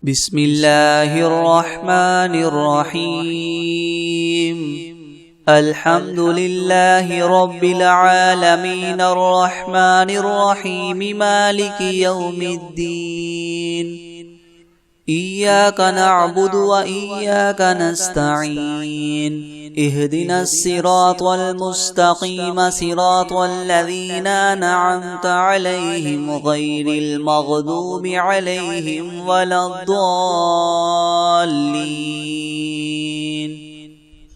بسم الله الرحمن الرحيم. الحمد لله رب العالمين الرحمن الرحيم مالك يوم الدين. إياك نعبد وإياك نستعين. اهدنا الصراط المستقيم صراط الذين أنعمت عليهم غير المغضوب عليهم ولا الضالين.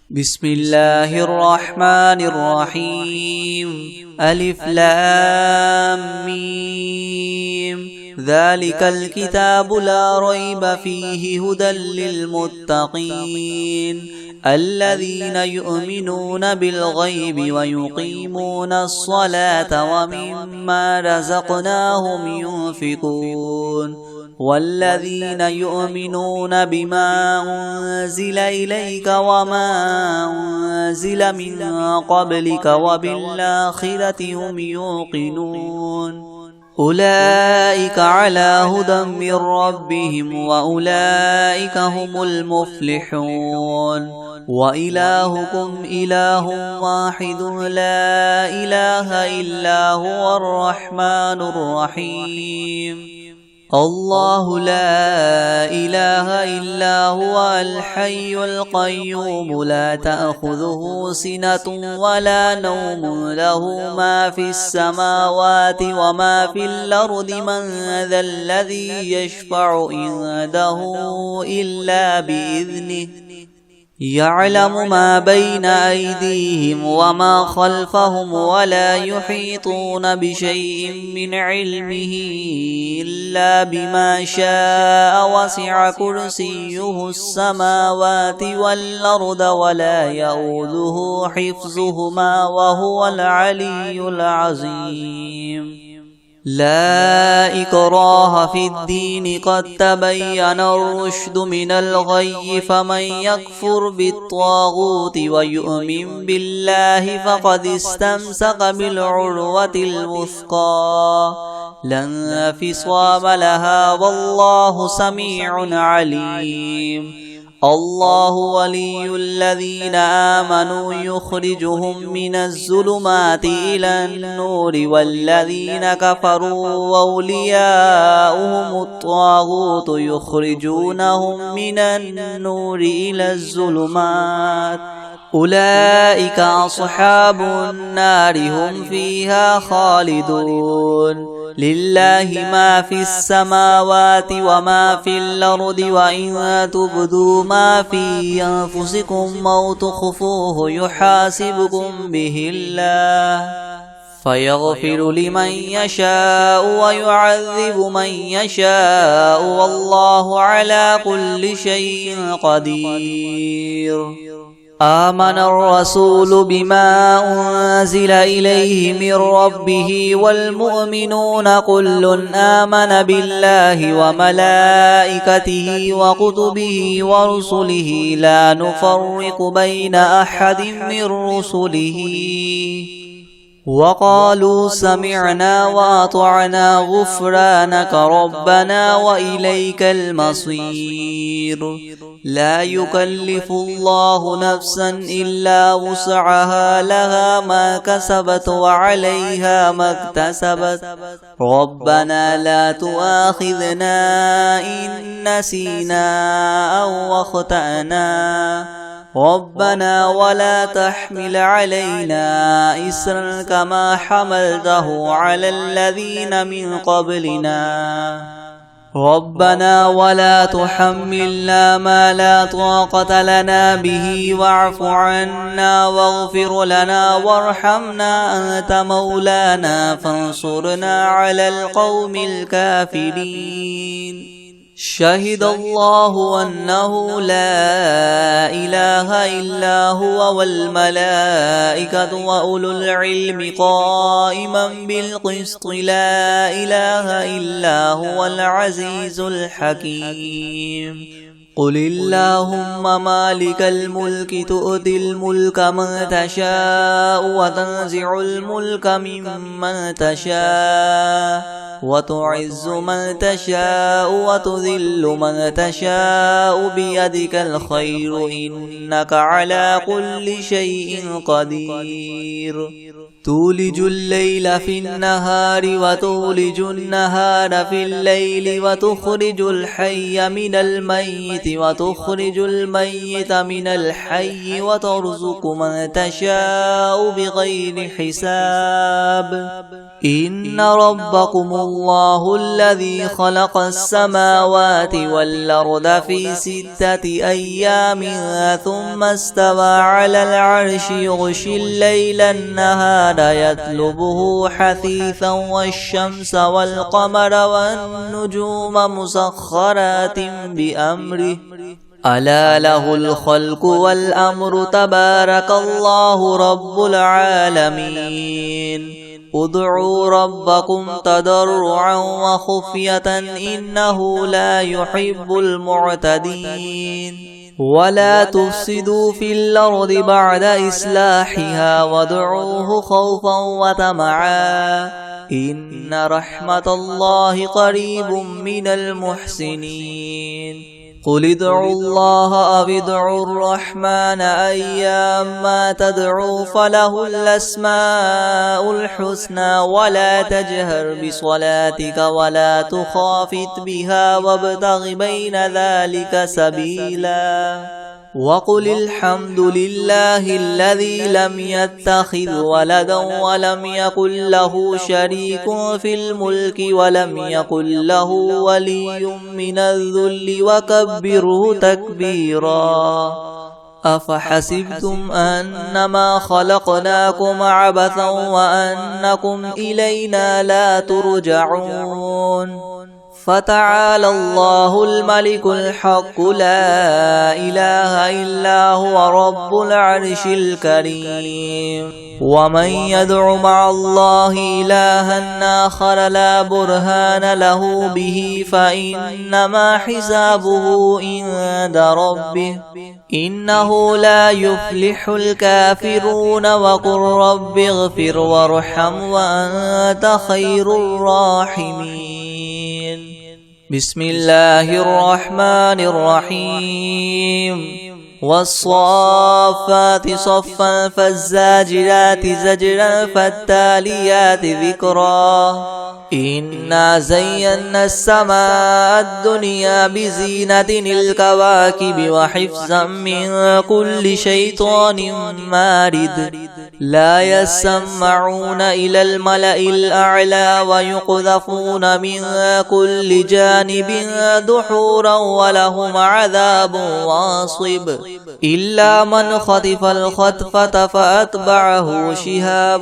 بسم الله الرحمن الرحيم. ألف لام ميم. ذلك الكتاب لا ريب فيه هدى للمتقين الذين يؤمنون بالغيب ويقيمون الصلاة ومما رزقناهم ينفقون والذين يؤمنون بما أنزل إليك وما أنزل من قبلك وبالآخرة هم يوقنون أولئك على هدى من ربهم وأولئك هم المفلحون. وإلهكم إله واحد لا إله إلا هو الرحمن الرحيم. الله لا إله إلا هو الحي القيوم لا تأخذه سنة ولا نوم له ما في السماوات وما في الأرض من ذا الذي يشفع عنده إلا بإذنه يعلم ما بين أيديهم وما خلفهم ولا يحيطون بشيء من علمه إلا بما شاء وسع كرسيه السماوات والأرض ولا يؤوده حفظهما وهو العلي العظيم. لا إكراه في الدين قد تبين الرشد من الغي فمن يكفر بالطاغوت ويؤمن بالله فقد استمسك بالعروة الوثقى لا انفصام لها والله سميع عليم. الله ولي الذين آمنوا يخرجهم من الظلمات إلى النور والذين كفروا أولياؤهم الطاغوت يخرجونهم من النور إلى الظلمات أولئك أصحاب النار هم فيها خالدون. لله ما في السماوات وما في الأرض وإن تبدوا ما في أنفسكم أو تخفوه يحاسبكم به الله فيغفر لمن يشاء ويعذب من يشاء والله على كل شيء قدير. آمن الرسول بما أنزل إليه من ربه والمؤمنون كل آمن بالله وملائكته وكتبه ورسله لا نفرق بين أحد من رسله وقالوا سمعنا وأطعنا غفرانك ربنا وإليك المصير. لا يكلف الله نفسا إلا وسعها لها ما كسبت وعليها ما اكتسبت ربنا لا تؤاخذنا إن نسينا أو أخطأنا ربنا ولا تحمل علينا إسرا كما حملته على الذين من قبلنا ربنا ولا تحملنا ما لا طاقة لنا به واعف عنا واغفر لنا وارحمنا أنت مولانا فانصرنا على القوم الكافرين. شهد الله أنه لا إله إلا هو والملائكة وأولو العلم قائما بالقسط لا إله إلا هو العزيز الحكيم. قل اللهم مالك الملك تؤتي الملك من تشاء وتنزع الملك ممن تشاء وتعز من تشاء وتذل من تشاء بيدك الخير إنك على كل شيء قدير تولج الليل في النهار وتولج النهار في الليل وتخرج الحي من الميت وتخرج الميت من الحي وترزق من تشاء بغير حساب إن ربكم الله الذي خلق السماوات والأرض في 6 أيام ثم استوى على العرش يغشي الليل النهار يطلبه حثيثا والشمس والقمر والنجوم مسخرات بأمره ألا له الخلق والأمر تبارك الله رب العالمين ادعوا ربكم تضرعا وخفية إنه لا يحب المعتدين ولا تفسدوا في الأرض بعد إصلاحها وادعوه خوفا وطمعا إن رحمة الله قريب من المحسنين قل ادعوا الله أو ادعوا الرحمن أيما تدعوا فله الأسماء الحسنى ولا تجهر بصلاتك ولا تخافت بها وابتغ بين ذلك سبيلا وقل الحمد لله الذي لم يتخذ ولدا ولم يكن له شريك في الملك ولم يكن له ولي من الذل وكبره تكبيرا أفحسبتم أنما خلقناكم عبثا وأنكم إلينا لا ترجعون فتعالى الله الملك الحق لا إله إلا هو رب العرش الكريم ومن يدع مع الله إلها آخر لا برهان له به فإنما حسابه عند ربه إنه لا يفلح الكافرون وقل رب اغفر وارحم وأنت خير الراحمين بسم الله الرحمن الرحيم والصافات صفا فالزاجرات زجرا فالتاليات ذكرا إنا زينا السماء الدنيا بزينة الكواكب وحفظا من كل شيطان مارد لا يسمعون إلى الملأ الأعلى ويقذفون من كل جانب دحورا ولهم عذاب واصب إلا من خطف الخطفة فأتبعه شهاب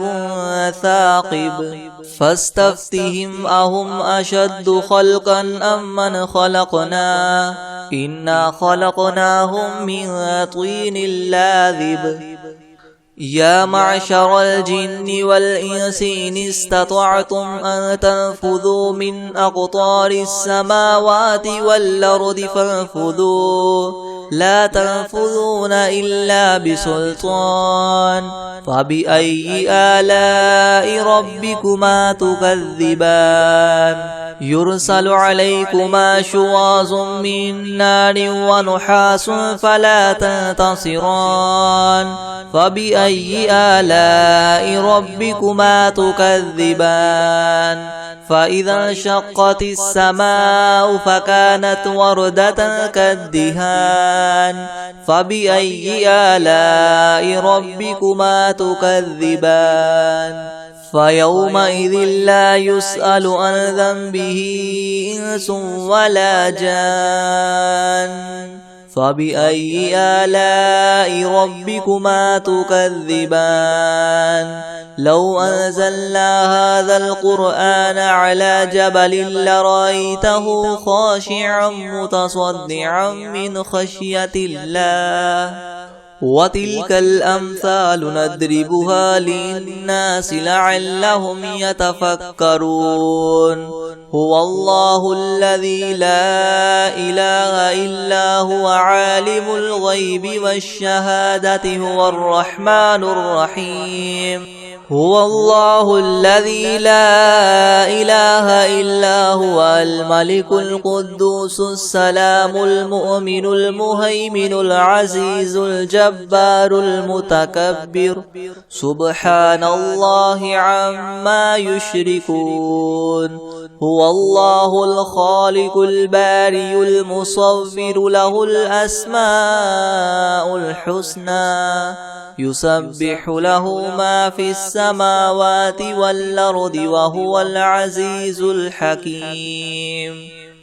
ثاقب فاستفتهم أهم أشد خلقا أم من خلقنا إنا خلقناهم من طين لاذب يا معشر الجن والإنس إن استطعتم أن تنفذوا من أقطار السماوات والأرض فانفذوا لا تنفذون إلا بسلطان فبأي آلاء ربكما تكذبان يرسل عليكما شواظ من نار ونحاس فلا تنتصران فبأي آلاء ربكما تكذبان فإذا انشقت السماء فكانت وردة كالدهان فبأي آلاء ربكما تكذبان فيومئذ لا يسأل عن ذنبه إنس ولا جان فبأي آلاء ربكما تكذبان لو أنزلنا هذا القرآن على جبل لرأيته خاشعا متصدعا من خشية الله وتلك الأمثال نضربها للناس لعلهم يتفكرون هو الله الذي لا إله إلا هو عالم الغيب والشهادة هو الرحمن الرحيم هو الله الذي لا إله إلا هو الملك القدوس السلام المؤمن المهيمن العزيز الجبار المتكبر سبحان الله عما يشركون هو الله الخالق البارئ المصور له الأسماء الحسنى يسبح له ما في السماوات والأرض وهو العزيز الحكيم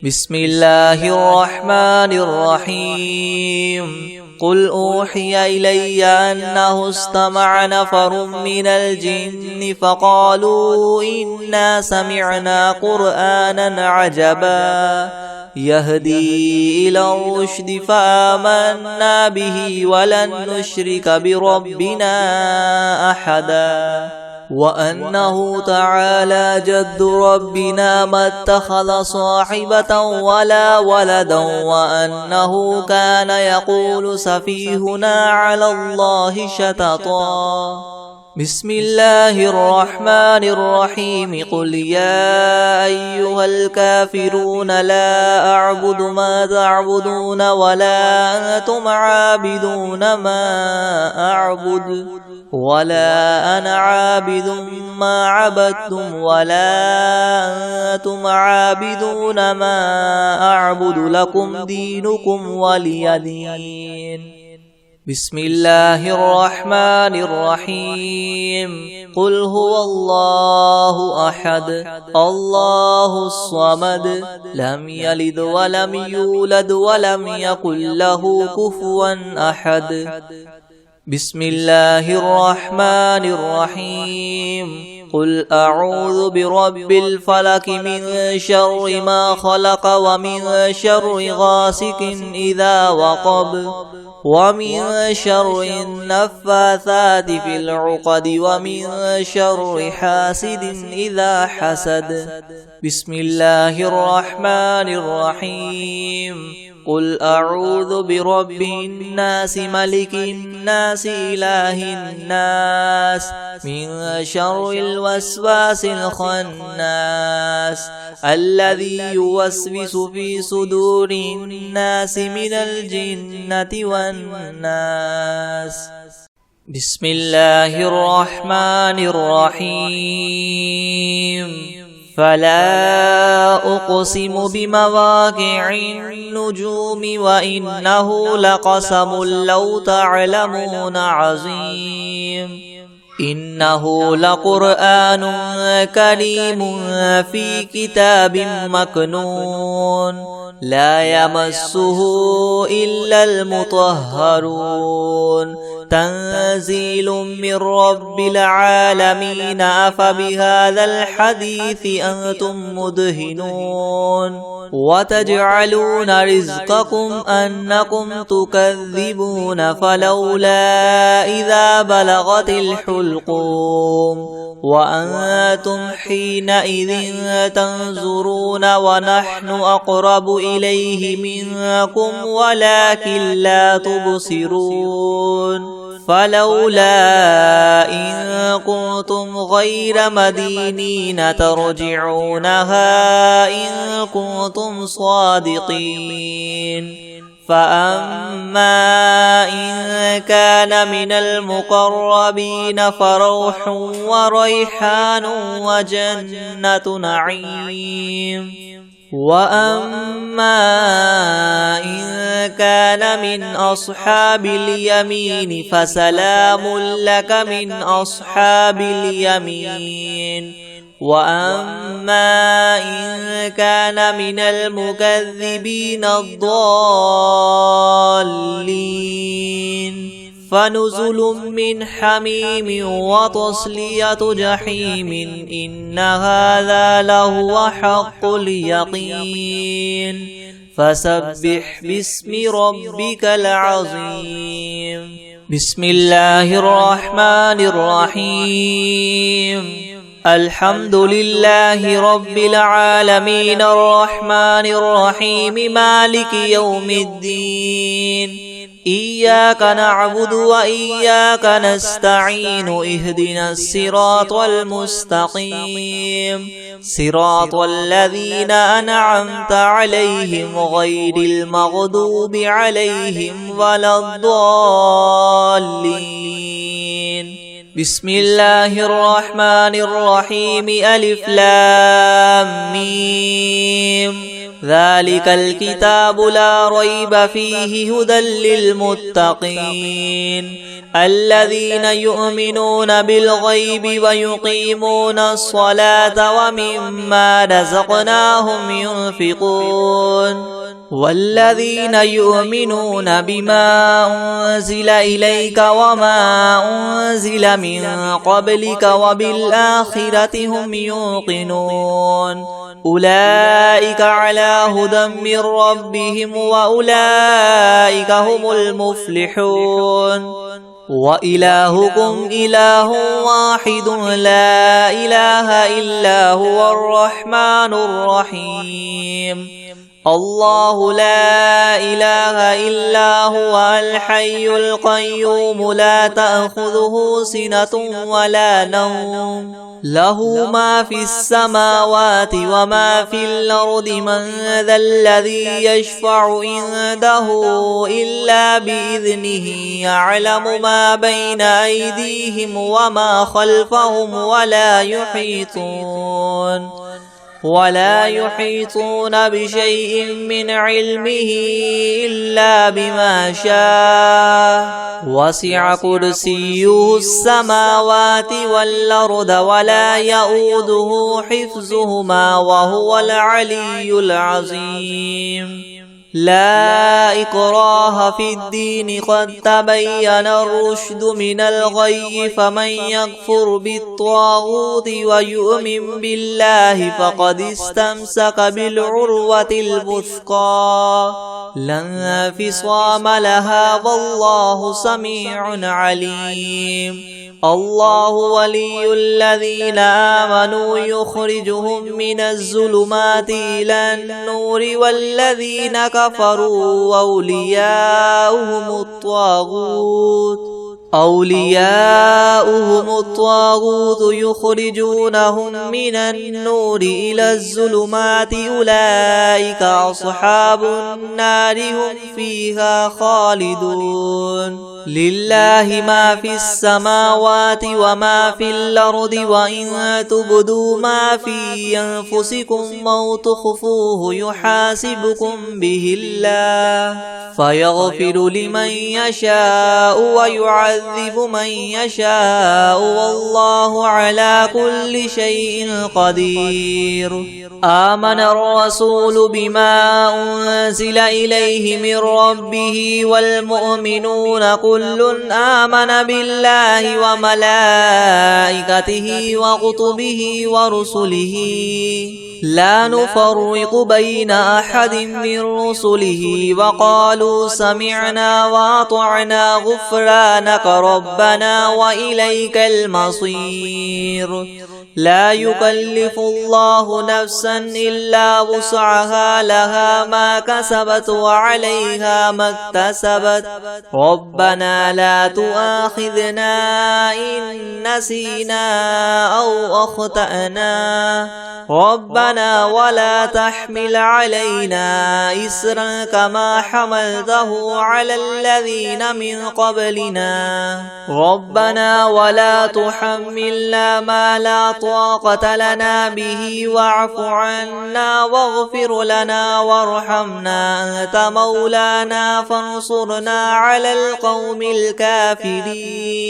بسم الله الرحمن الرحيم قل أوحي إلي أنه استمع نفر من الجن فقالوا إنا سمعنا قرآنا عجبا يهدي إلى الرشد فآمنا به ولن نشرك بربنا أحدا وأنه تعالى جد ربنا ما اتخذ صاحبة ولا ولدا وأنه كان يقول سفيهنا على الله شططا بسم الله الرحمن الرحيم قل يا أيها الكافرون لا أعبد ما تعبدون ولا أنتم عابدون ما أعبد ولا أنا عابد ما عبدتم ولا أنتم عابدون ما أعبد لكم دينكم ولي دين بسم الله الرحمن الرحيم قل هو الله أحد الله الصمد لم يلد ولم يولد ولم يكن له كفوا أحد بسم الله الرحمن الرحيم قل أعوذ برب الفلك من شر ما خلق ومن شر غاسق إذا وقب ومن شر النفاثات في العقد ومن شر حاسد إذا حسد بسم الله الرحمن الرحيم قل أعوذ برب الناس ملك الناس إله الناس من شر الوسواس الخناس الذي يوسوس في صدور الناس من الجنة والناس بسم الله الرحمن الرحيم فلا أقسم بمواقع النجوم وإنه لقسم لو تعلمون عظيم إنه لقرآن كريم في كتاب مكنون لا يمسه إلا المطهرون تنزيل من رب العالمين أفبهذا الحديث أنتم مدهنون وتجعلون رزقكم أنكم تكذبون فلولا إذا بلغت الحلقوم وأنتم حينئذ تنظرون ونحن أقرب إليه منكم ولكن لا تبصرون فلولا إن كنتم غير مدينين ترجعونها إن كنتم صادقين فأما إن كان من المقربين فروح وريحان وجنة نعيم وأما إن كان من أصحاب اليمين فسلام لك من أصحاب اليمين وأما إن كان من المكذبين الضالين فنزل من حميم وتصلية جحيم إن هذا لهو حق اليقين فسبح باسم ربك العظيم بسم الله الرحمن الرحيم الحمد لله رب العالمين الرحمن الرحيم مالك يوم الدين إياك نعبد وإياك نستعين اهدنا الصراط المستقيم صراط الذين أنعمت عليهم غير المغضوب عليهم ولا الضالين. بسم الله الرحمن الرحيم ألف لام ميم ذلك الكتاب لا ريب فيه هدى للمتقين الذين يؤمنون بالغيب ويقيمون الصلاة ومما رزقناهم ينفقون والذين يؤمنون بما أنزل إليك وما أنزل من قبلك وبالآخرة هم يوقنون أولئك على هدى من ربهم وأولئك هم المفلحون وإلهكم إله واحد لا إله إلا هو الرحمن الرحيم الله لا إله إلا هو الحي القيوم لا تأخذه سنة ولا نوم له ما في السماوات وما في الأرض من ذا الذي يشفع عنده إلا بإذنه يعلم ما بين أيديهم وما خلفهم ولا يحيطون بشيء من علمه إلا بما شاء وسع كرسيه السماوات والأرض ولا يؤوده حفظهما وهو العلي العظيم لا إكراه في الدين قد تبين الرشد من الغي فمن يكفر بالطاغوت ويؤمن بالله فقد استمسك بالعروة الوثقى لا انفصام لها والله سميع عليم الله ولي الذين آمنوا يخرجهم من الظلمات إلى النور والذين كفروا أولياؤهم الطاغوت يخرجونهم من النور إلى الظلمات أولئك أصحاب النار هم فيها خالدون لله ما في السماوات وما في الأرض وإن تبدوا ما في أنفسكم أو تخفوه يحاسبكم به الله فيغفر لمن يشاء ويعذب من يشاء والله على كل شيء قدير آمن الرسول بما أنزل إليه من ربه والمؤمنون كل آمن بالله وملائكته وكتبه ورسله لا نفرق بين أحد من رسله وقالوا سمعنا وأطعنا غفرانك ربنا وإليك المصير لا يكلف الله نفسا إلا وسعها لها ما كسبت وعليها ما اكتسبت ربنا لا تؤاخذنا إن نسينا أو أخطأنا ربنا ولا تحمل علينا إسرا كما حملته على الذين من قبلنا ربنا ولا تحملنا ما لا طاقة لنا به واعف عنا واغفر لنا وارحمنا أنت مولانا فانصرنا على القوم الكافرين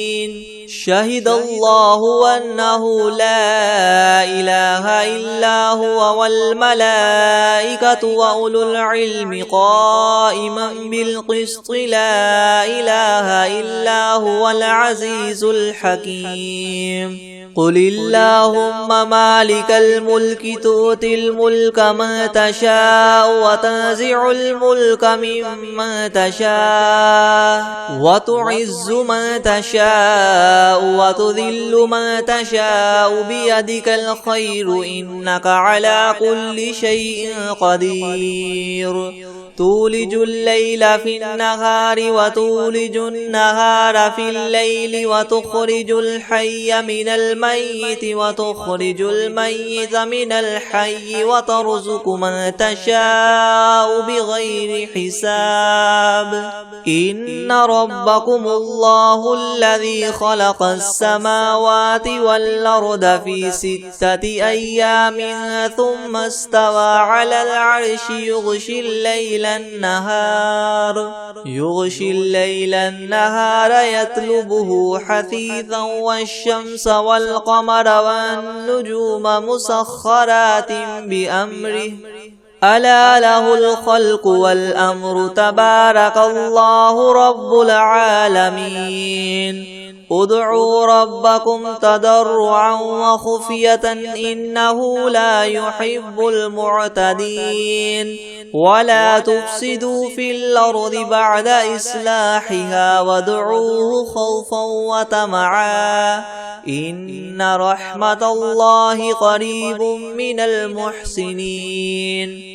شهد الله أنه لا إله إلا هو والملائكة وأولو العلم قائما بالقسط لا إله إلا هو العزيز الحكيم قل اللهم مالك الملك تؤتي الملك من تشاء وتنزع الملك ممن تشاء وتعز من تشاء وتذل من تشاء بيدك الخير إنك على كل شيء قدير تولج الليل في النهار وتولج النهار في الليل وتخرج الحي من الميت وتخرج الميت من الحي وترزق من تشاء بغير حساب إن ربكم الله الذي خلق السماوات والأرض في 6 أيام ثم استوى على العرش يغشي الليل النهار يطلبه حثيثا والشمس والقمر والنجوم مسخرات بأمره ألا له الخلق والأمر تبارك الله رب العالمين ادعوا ربكم تضرعا وخفية إنه لا يحب المعتدين ولا تفسدوا في الأرض بعد إصلاحها وادعوه خوفا وطمعا إن رحمة الله قريب من المحسنين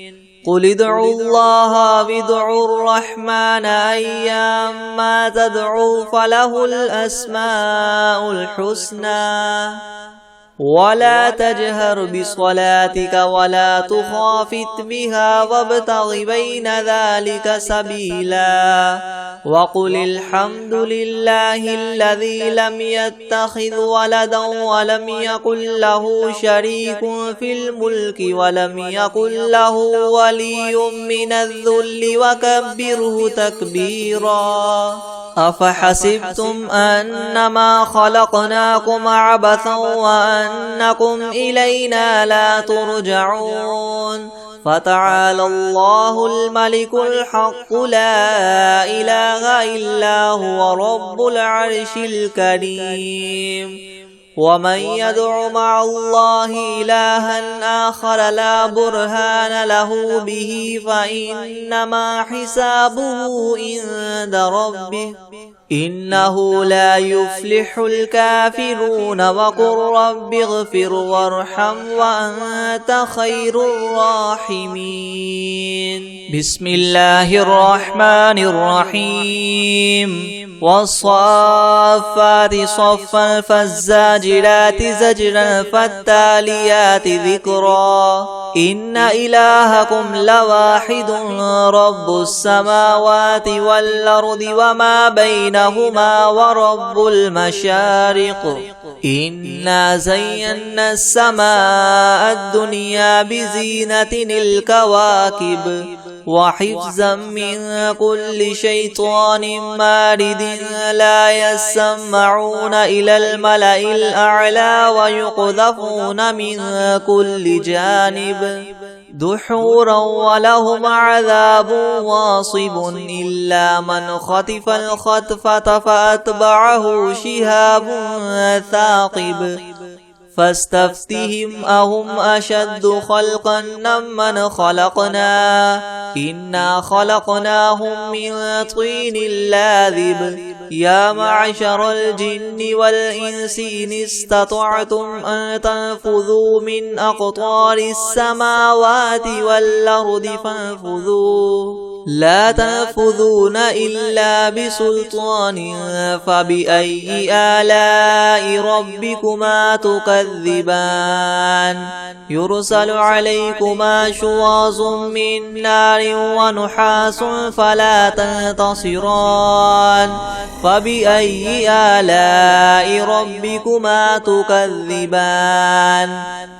قل ادعوا الله وادعوا الرحمن أيما تدعوا فله الأسماء الحسنى ولا تجهر بصلاتك ولا تخافت بها وابتغ بين ذلك سبيلا وقل الحمد لله الذي لم يتخذ ولدا ولم يكن له شريك في الملك ولم يكن له ولي من الذل وكبره تكبيرا أفحسبتم أنما خلقناكم عبثا وأنكم إلينا لا ترجعون فتعالى الله الملك الحق لا إله إلا هو رب العرش الكريم ومن يدع مع الله إلها آخر لا برهان له به فإنما حسابه عند ربه إنه لا يفلح الكافرون وقل رب اغفر وارحم وأنت خير الراحمين بسم الله الرحمن الرحيم والصافات صفا فالزاجرات زجرا فالتاليات ذكرا إن إلهكم لواحد رب السماوات والأرض وما بينهما ورب المشارق إنا زينا السماء الدنيا بزينة الكواكب وحفظا من كل شيطان مارد لا يسمعون إلى الملأ الأعلى ويقذفون من كل جانب دحورا ولهم عذاب واصب إلا من خطف الخطفة فأتبعه شهاب ثاقب فاستفتهم أهم أشد خلقا ممن خلقنا إنا خلقناهم من طين لاذب يا معشر الجن والإنس إن استطعتم أن تنفذوا من أقطار السماوات والأرض فانفذوا لا تنفذون إلا بسلطان فبأي آلاء ربكما تكذبان يرسل عليكما شواظ من نار ونحاس فلا تنتصران فبأي آلاء ربكما تكذبان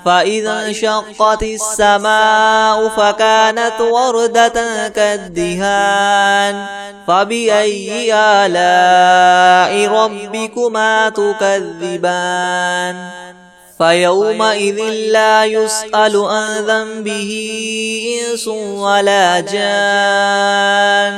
فإذا انشقت السماء فكانت وردة كالدهان فبأي آلاء ربكما تكذبان فيومئذ لا يسأل عن ذنبه إنس ولا جان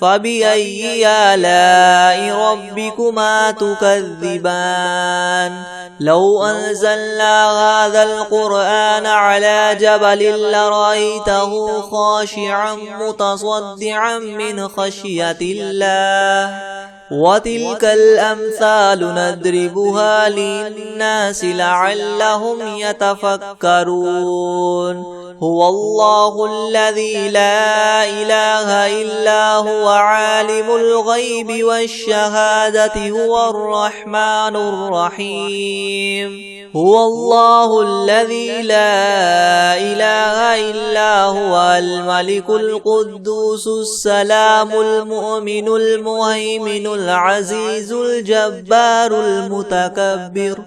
فبأي آلاء ربكما تكذبان لو أنزلنا هذا القرآن على جبل لرأيته خاشعا متصدعا من خشية الله وتلك الأمثال نضربها للناس لعلهم يتفكرون هو الله الذي لا إله إلا هو عالم الغيب والشهادة هو الرحمن الرحيم هو الله الذي لا إله إلا هو الملك القدوس السلام المؤمن المهيمن العزيز الجبار المتكبر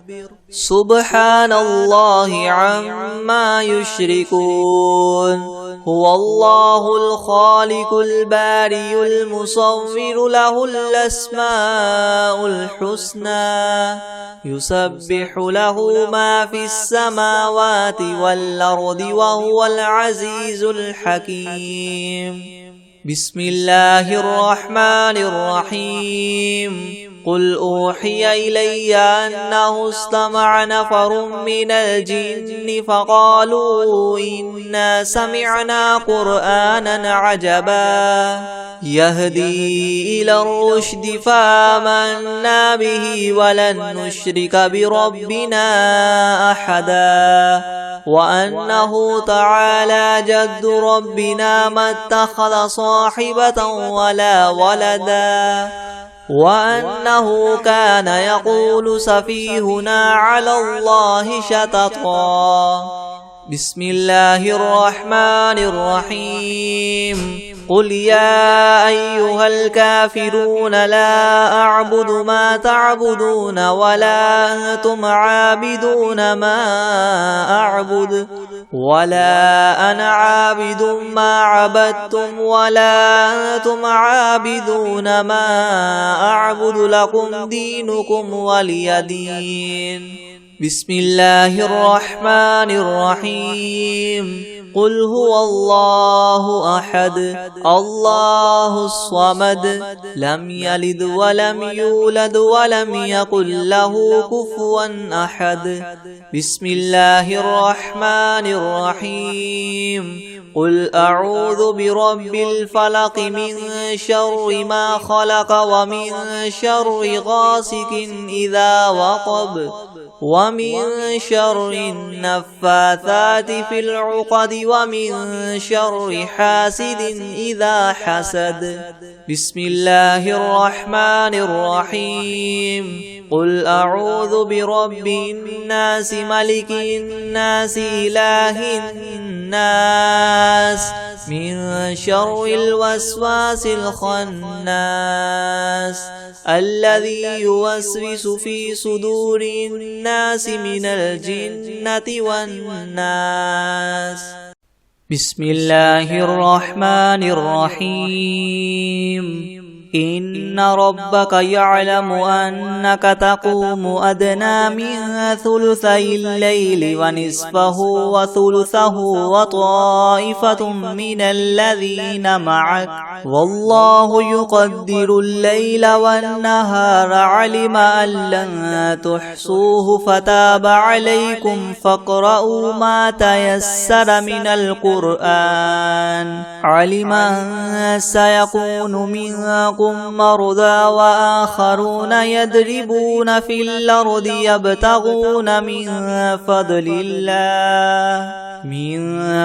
سبحان الله عما يشركون هو الله الخالق البارئ المصور له الأسماء الحسنى يسبح له ما في السماوات والأرض وهو العزيز الحكيم بسم الله الرحمن الرحيم قل أوحي إلي أنه استمع نفر من الجن فقالوا إنا سمعنا قرآنا عجبا يهدي إلى الرشد فآمنا به ولن نشرك بربنا أحدا وأنه تعالى جد ربنا ما اتخذ صاحبة ولا ولدا وأنه كان يقول سفيهنا على الله شططا بسم الله الرحمن الرحيم قل يا أيها الكافرون لا أعبد ما تعبدون ولا أنتم عابدون ما أعبد ولا أنا عابد ما عبدتم ولا أنتم عابدون ما أعبد لكم دينكم ولي دين بسم الله الرحمن الرحيم قل هو الله أحد الله الصمد لم يلد ولم يولد ولم يكن له كفوا أحد بسم الله الرحمن الرحيم قل أعوذ برب الفلق من شر ما خلق ومن شر غاسق إذا وقب ومن شر النفاثات في العقد ومن شر حاسد إذا حسد بسم الله الرحمن الرحيم قل أعوذ برب الناس ملك الناس إله الناس من شر الوسواس الخناس الذي يوسوس في صدور الناس من الجنة والناس بسم الله الرحمن الرحيم إن ربك يعلم أنك تقوم أدنى من ثلثي الليل ونصفه وثلثه وطائفة من الذين معك والله يقدر الليل والنهار علم أن لن تحصوه فتاب عليكم فاقرؤوا ما تيسر من القرآن علم أن سيكون منكم مرضى وآخرون يضربون في الأرض يبتغون من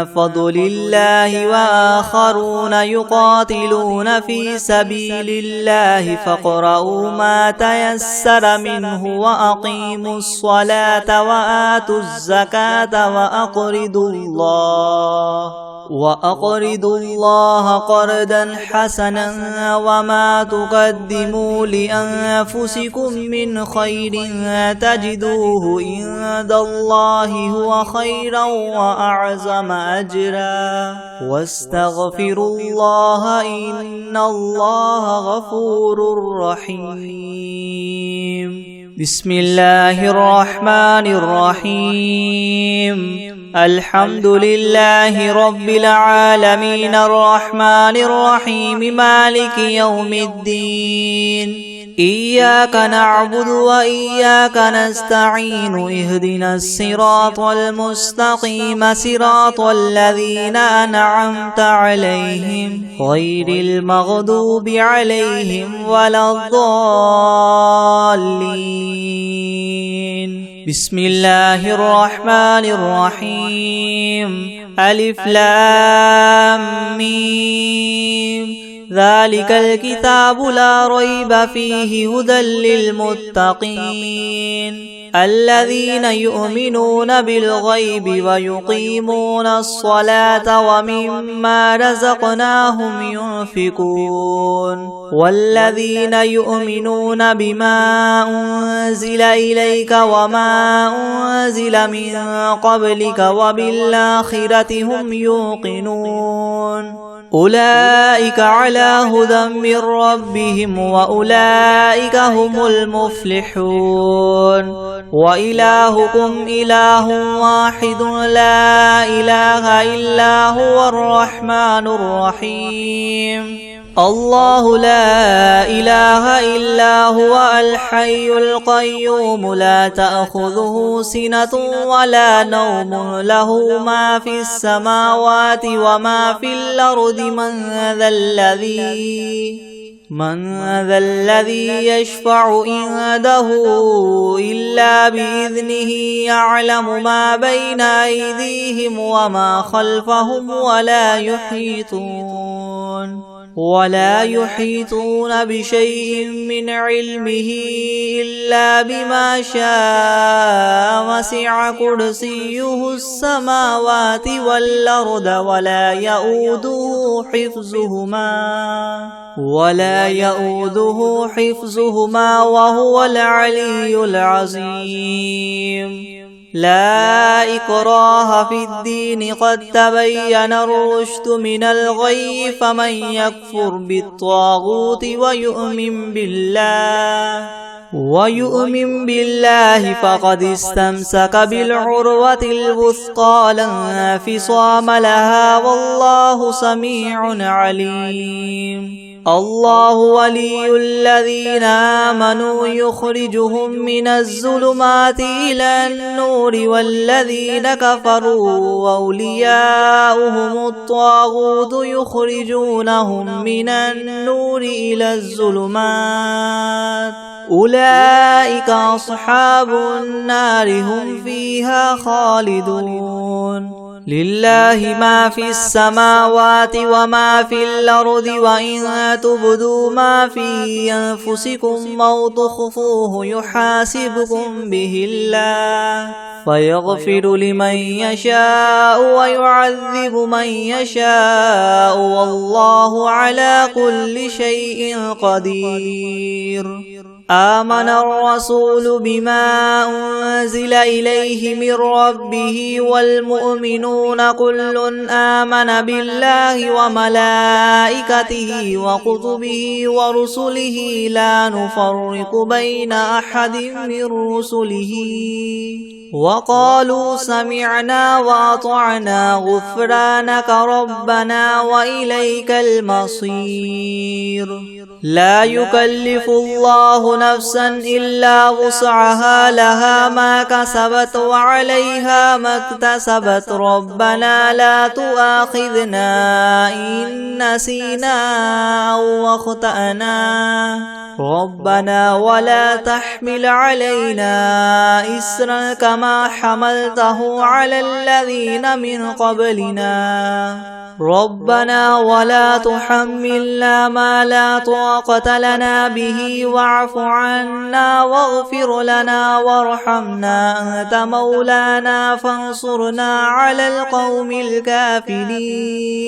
فضل الله وآخرون يقاتلون في سبيل الله فاقرؤوا ما تيسر منه وأقيموا الصلاة وآتوا الزكاة وأقرضوا الله قرضا حسنا وما تقدموا لأنفسكم من خير تجدوه عند الله هو خيرا وأعظم أجرا واستغفروا الله إن الله غفور رحيم بسم الله الرحمن الرحيم الحمد لله رب العالمين الرحمن الرحيم مالك يوم الدين إياك نعبد وإياك نستعين اهدنا الصراط المستقيم صراط الذين أنعمت عليهم غير المغضوب عليهم ولا الضالين بسم الله الرحمن الرحيم ألف لام ميم ذلك الكتاب لا ريب فيه هدى للمتقين الذين يؤمنون بالغيب ويقيمون الصلاة ومما رزقناهم ينفقون والذين يؤمنون بما أنزل إليك وما أنزل من قبلك وبالآخرة هم يوقنون أولئك على هدى من ربهم وأولئك هم المفلحون وإلهكم إله واحد لا إله إلا هو الرحمن الرحيم الله لا إله إلا هو الحي القيوم لا تأخذه سنة ولا نوم له ما في السماوات وما في الأرض من ذا الذي يشفع عنده إلا بإذنه يعلم ما بين أيديهم وما خلفهم ولا يحيطون بشيء من علمه إلا بما شاء وسع كرسيه السماوات والأرض ولا يؤوده حفظهما وهو العلي العظيم لا إكراه في الدين قد تبين الرشد من الغي فمن يكفر بالطاغوت ويؤمن بالله فقد استمسك بالعروة الوثقى لا انفصام لها والله سميع عليم الله ولي الذين آمنوا يخرجهم من الظلمات إلى النور والذين كفروا أولياؤهم الطاغوت يخرجونهم من النور إلى الظلمات أولئك أصحاب النار هم فيها خالدون لله ما في السماوات وما في الأرض وإن تبدوا ما في أنفسكم أو تخفوه يحاسبكم به الله فيغفر لمن يشاء ويعذب من يشاء والله على كل شيء قدير آمن الرسول بما أنزل إليه من ربه والمؤمنون كل آمن بالله وملائكته وكتبه ورسله لا نفرق بين أحد من رسله وقالوا سمعنا وأطعنا غفرانك ربنا وإليك المصير لا يكلف الله نفسا إلا وسعها لها ما كسبت وعليها ما اكتسبت ربنا لا تؤاخذنا إن نسينا أو أخطأنا ربنا ولا تحمل علينا إسرا كما حملته على الذين من قبلنا ربنا ولا تحملنا ما لا طاقة لنا به واعف عنا واغفر لنا وارحمنا أنت مولانا فانصرنا على القوم الكافرين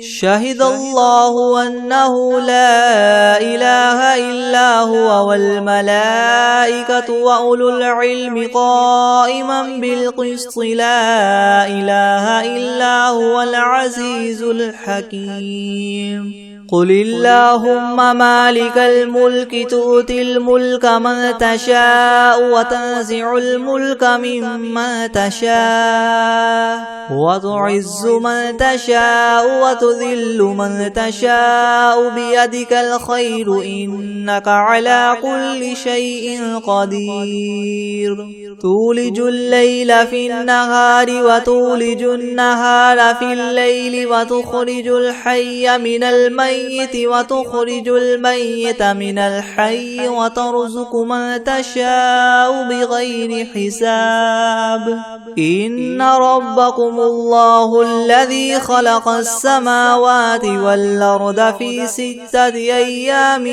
شهد الله أنه لا إله إلا هو والملائكة وأولو العلم قائما بالقسط لا إله إلا هو العزيز الحكيم قل اللهم مالك الملك تؤتي الملك من تشاء وتنزع الملك ممن تشاء وتعز من تشاء وتذل من تشاء بيدك الخير إنك على كل شيء قدير تولج الليل في النهار وتولج النهار في الليل وتخرج الحي من الميت وتخرج الميت من الحي وترزق من تشاء بغير حساب إن ربكم الله الذي خلق السماوات والأرض في 6 أيام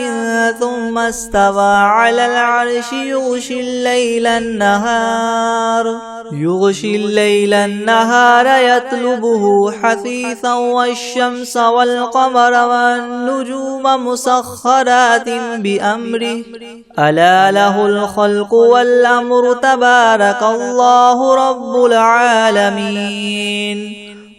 ثم استوى على العرش يغشي الليل النهار يطلبه حثيثا والشمس والقمر والنجوم مسخرات بأمره ألا له الخلق والأمر تبارك الله رب العالمين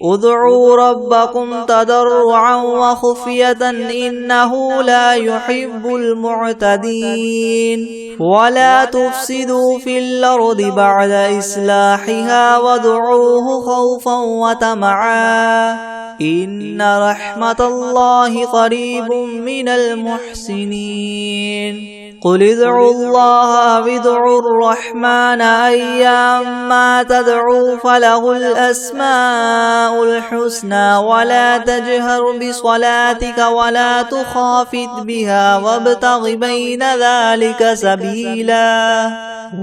ادعوا ربكم تضرعا وخفية إنه لا يحب المعتدين ولا تفسدوا في الأرض بعد إصلاحها وادعوه خوفا وطمعا إن رحمة الله قريب من المحسنين قل ادعوا الله أو ادعوا الرحمن أيما تدعوا فله الأسماء الحسنى ولا تجهر بصلاتك ولا تخافت بها وابتغ بين ذلك سبيلا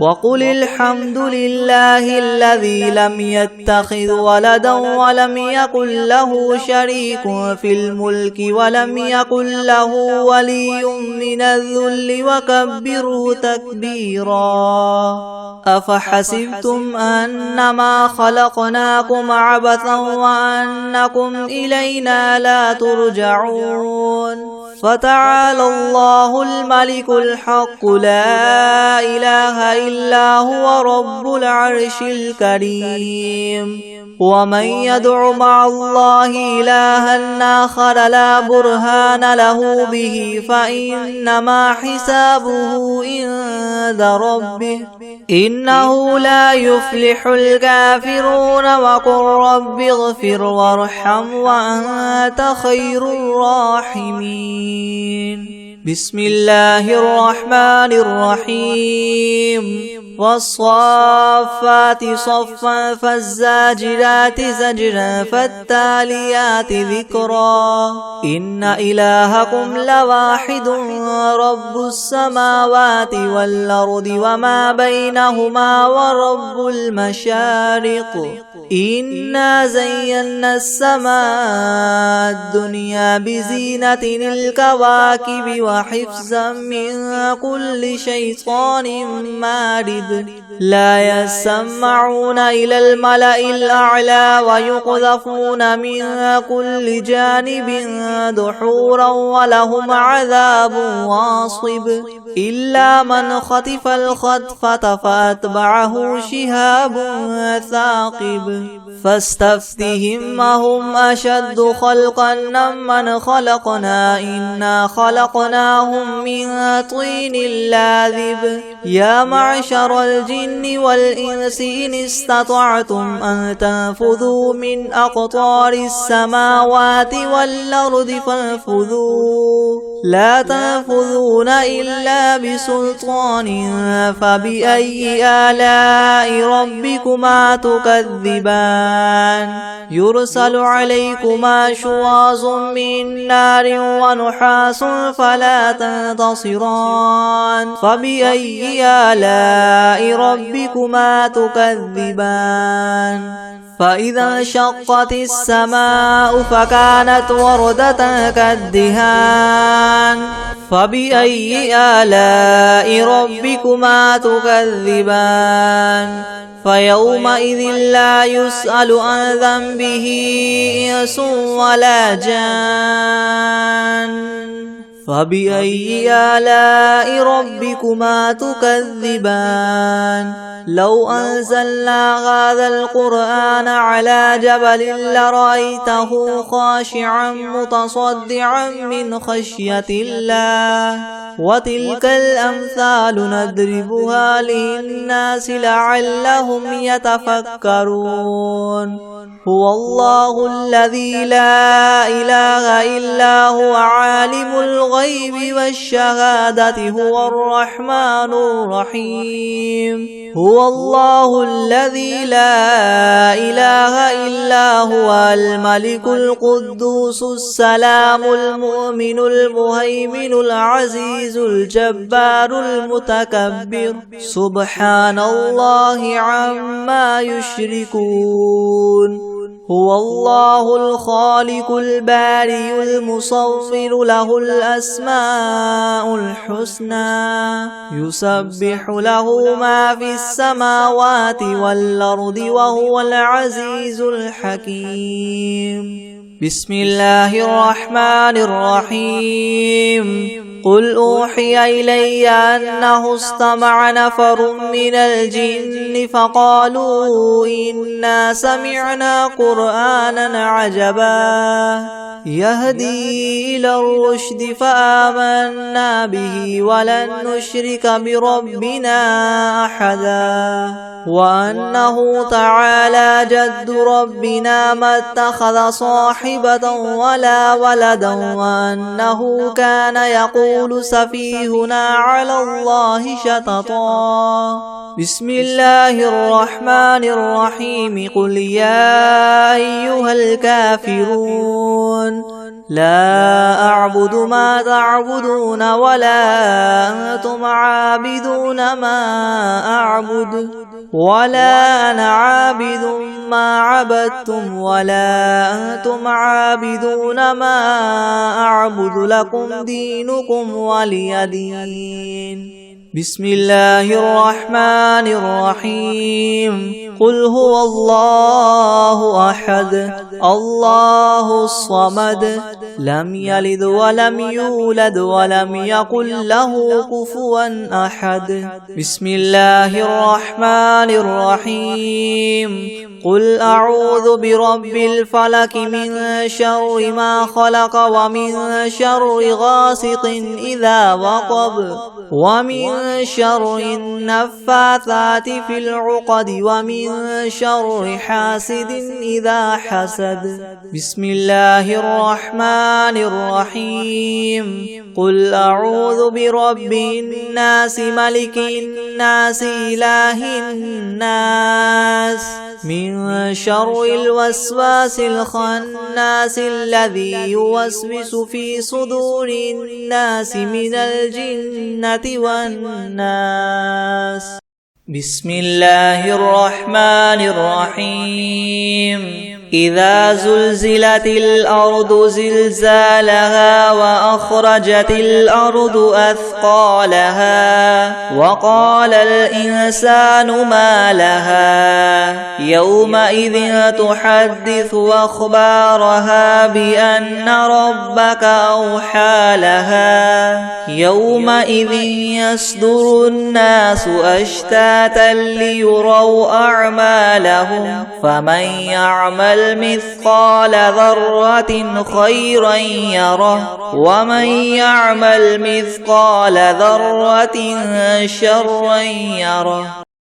وقل الحمد لله الذي لم يتخذ ولدا ولم يكن له شريك في الملك ولم يكن له ولي من الذل وكبره تكبيرا أفحسبتم أنما خلقناكم عبثا وأنكم إلينا لا ترجعون فتعالى الله الملك الحق لا إله إلا هو رب العرش الكريم ومن يدع مع الله إلها آخر لا برهان له به فإنما حسابه عند ربه إنه لا يفلح الكافرون وقل رب اغفر وارحم وأنت خير الراحمين بسم الله الرحمن الرحيم والصافات صفا فالزاجرات زجرا فالتاليات ذكرا إن إلهكم لواحد رب السماوات والأرض وما بينهما ورب المشارق إنا زينا السماء الدنيا بزينة الكواكب وحفظا من كل شيطان مارد لا يسمعون إلى الملأ الأعلى ويقذفون من كل جانب دحورا ولهم عذاب واصب إلا من خطف الخطفة فأتبعه شهاب ثاقب فاستفتهم أهم أشد خلقا ممن خلقنا إنا خلقناهم من طين لاذب يا معشر الجن والإنس إن استطعتم أن تنفذوا من أقطار السماوات والأرض فانفذوا لا تنفذون إلا بسلطان فبأي آلاء ربكما تكذبان يرسل عليكما شواظ من نار ونحاس فلا تنتصران فبأي آلاء ربكما تكذبان فإذا انشقت السماء فكانت وردة كالدهان فبأي آلاء ربكما تكذبان فيومئذ لا يسأل عن ذنبه إنس ولا جان فبأي آلاء ربكما تكذبان لو أنزلنا هذا القرآن على جبل لرأيته خاشعا متصدعا من خشية الله وتلك الأمثال نضربها للناس لعلهم يتفكرون هو الله الذي لا إله إلا هو عالم الغيب والشهادة هو الرحمن الرحيم هو الله الذي لا إله إلا هو الملك القدوس السلام المؤمن المهيمن العزيز الجبار المتكبر سبحان الله عما يشركون هو الله الخالق البارئ المصور له الأسماء الحسنى يسبح له ما في السماوات والأرض وهو العزيز الحكيم. بسم الله الرحمن الرحيم. قل أوحي إلي أنه استمع نفر من الجن فقالوا إنا سمعنا قرآنا عجبا يهدي إلى الرشد فآمنا به ولن نشرك بربنا أحدا وأنه تعالى جد ربنا ما اتخذ صاحبة ولا ولدا وأنه كان يقول سفيهنا على الله شططا. بسم الله الرحمن الرحيم. قل يا أيها الكافرون لا أعبد ما تعبدون ولا أنتم عابدون ما أعبد ولا أنا عابد ما عبدتم ولا أنتم عابدون ما أعبد لكم دينكم ولي دين. بسم الله الرحمن الرحيم. قل هو الله أحد الله الصمد لم يلد ولم يولد ولم يكن له كفوا أحد. بسم الله الرحمن الرحيم. قل أعوذ برب الفلك من شر ما خلق ومن شر غاسق إذا وقب ومن شر النفاثات في العقد ومن شر حاسد إذا حسد. بسم الله الرحمن الرحيم. قل أعوذ برب الناس ملك الناس إله الناس من شر الوسواس الخناس الذي يوسوس في صدور الناس من الجنة والناس. بسم الله الرحمن الرحيم. إذا زلزلت الأرض زلزالها وأخرجت الأرض أثقالها وقال الإنسان ما لها يومئذ تحدث أخبارها بأن ربك أوحى لها يومئذ يصدر الناس أشتاتا ليروا أعمالهم فمن يعمل مثقال ذرة خيرا يره ومن يعمل مثقال ذرة شرا يره.